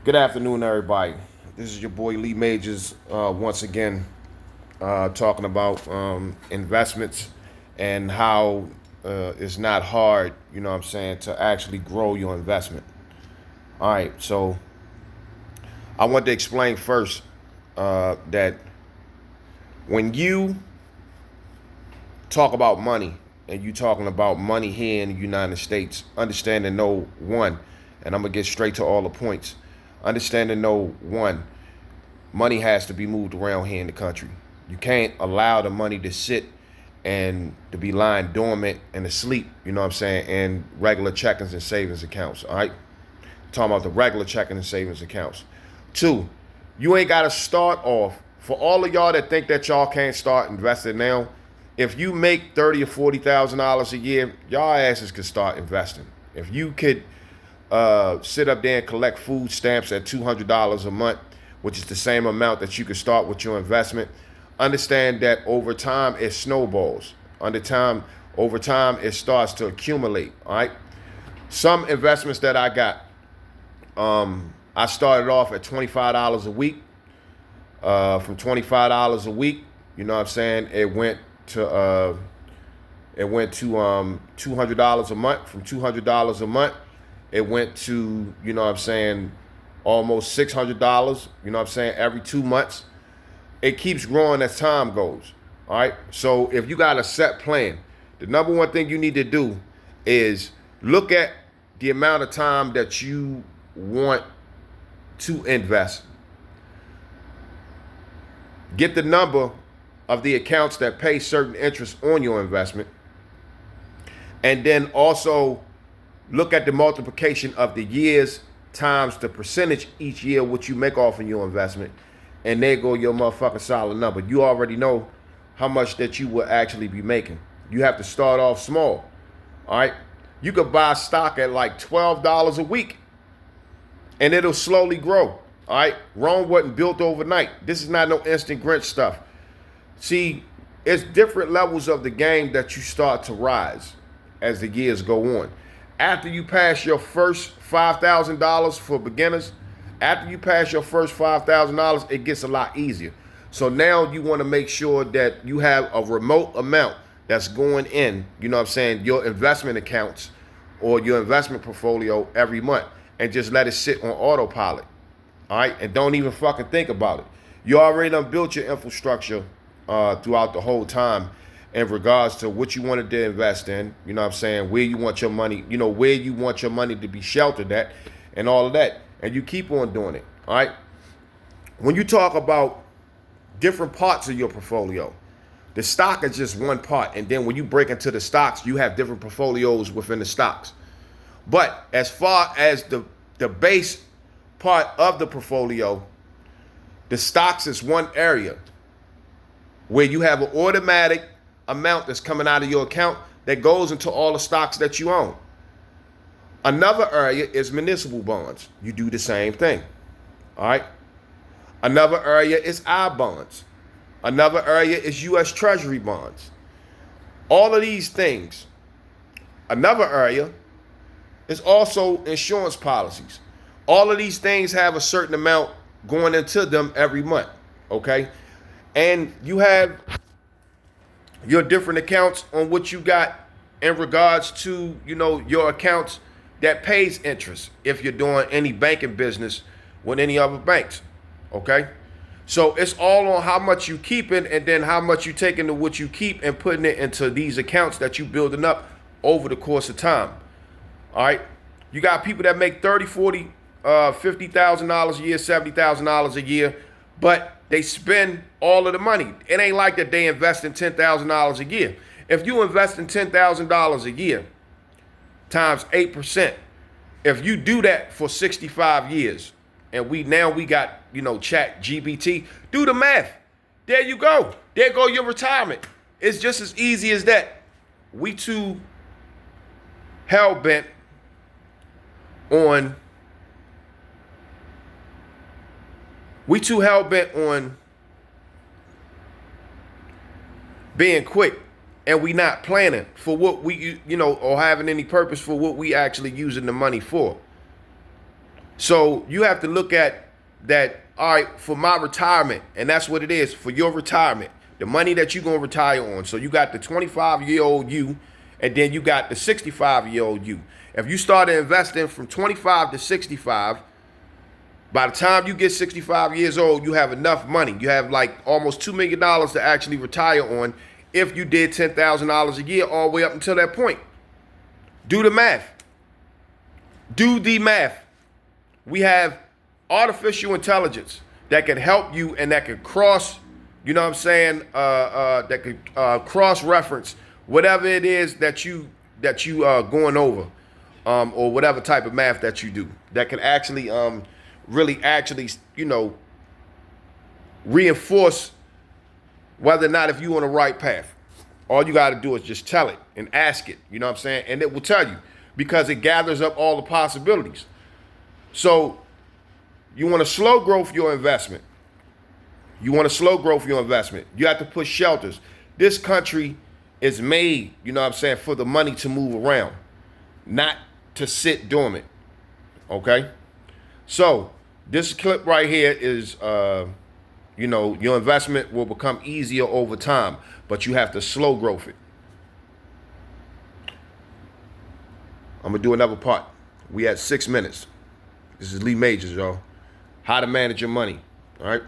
Good afternoon, everybody. This is your boy Lee Majors once again talking about investments and how it's not hard, you know what I'm saying, to actually grow your investment. All right, so I want to explain first that when you talk about money and you talking about money here in the United States, understand and know one, and I'm going to get straight to all the points. Understand and know one, money has to be moved around here in the country. You can't allow the money to sit and to be lying dormant and asleep, you know what I'm saying, in regular checkings and savings accounts, all right? I'm talking about the regular checking and savings accounts. Two, you ain't got to start off, for all of y'all that think that y'all can't start investing now, if you make 30 or $40,000 a year, y'all asses could start investing. If you could sit up there and collect food stamps at $200 a month, which is the same amount that you could start with your investment. Understand that over time it snowballs. Over time it starts to accumulate. All right. Some investments that I got, I started off at $25 a week. From $25 a week, you know what I'm saying, it went to $200 a month. From $200 a month, it went to, you know what I'm saying, almost $600, you know what I'm saying, every 2 months. It keeps growing as time goes. All right. So if you got a set plan, the number one thing you need to do is look at the amount of time that you want to invest. Get the number of the accounts that pay certain interest on your investment. And then also look at the multiplication of the years times the percentage each year what you make off of your investment. And there go your motherfucking solid number. You already know how much that you will actually be making. You have to start off small. All right. You could buy stock at like $12 a week and it'll slowly grow. All right. Rome wasn't built overnight. This is not no instant Grinch stuff. See, it's different levels of the game that you start to rise as the years go on. After you pass your first $5,000 for beginners, after you pass your first $5,000, it gets a lot easier. So now you want to make sure that you have a remote amount that's going in, you know what I'm saying, your investment accounts or your investment portfolio every month, and just let it sit on autopilot. All right. And don't even fucking think about it. You already done built your infrastructure throughout the whole time in regards to what you wanted to invest in, you know what I'm saying, where you want your money, you know, where you want your money to be sheltered at and all of that. And you keep on doing it. All right. When you talk about different parts of your portfolio, the stock is just one part. And then when you break into the stocks, you have different portfolios within the stocks. But as far as the base part of the portfolio, the stocks is one area where you have an automatic amount that's coming out of your account that goes into all the stocks that you own. Another area is municipal bonds. You do the same thing. All right. Another area is I bonds. Another area is U.S. Treasury bonds. All of these things. Another area is also insurance policies. All of these things have a certain amount going into them every month. Okay. And you have your different accounts on what you got in regards to, you know, your accounts that pays interest if you're doing any banking business with any other banks. Okay. So it's all on how much you keeping and then how much you taking to what you keep and putting it into these accounts that you building up over the course of time. All right. You got people that make 30, 40, $50,000 a year, $70,000 a year, but they spend all of the money. It ain't like that they invest in $10,000 a year. If you invest in $10,000 a year times 8%, if you do that for 65 years, and we got, you know, Chat GPT, do the math. There you go. There go your retirement. It's just as easy as that. We too hell bent on being quick, and we not planning for what we, you know, or having any purpose for what we actually using the money for. So you have to look at that, all right, for my retirement, and that's what it is, for your retirement, the money that you're going to retire on. So you got the 25-year-old you, and then you got the 65-year-old you. If you started investing from 25 to 65, by the time you get 65 years old, you have enough money. You have like almost $2 million to actually retire on if you did $10,000 a year all the way up until that point. Do the math. Do the math. We have artificial intelligence that can help you and that can cross, you know what I'm saying, that could cross-reference whatever it is that you going over, or whatever type of math that you do, that can actually really actually, you know, reinforce whether or not if you're on the right path. All you got to do is just tell it and ask it, you know what I'm saying? And it will tell you, because it gathers up all the possibilities. So you want to slow growth your investment. You want to slow growth your investment. You have to put shelters. This country is made, you know what I'm saying, for the money to move around, not to sit dormant. Okay? So this clip right here is, you know, your investment will become easier over time, but you have to slow growth it. I'm going to do another part. We had 6 minutes. This is Lee Majors, y'all. How to manage your money. All right?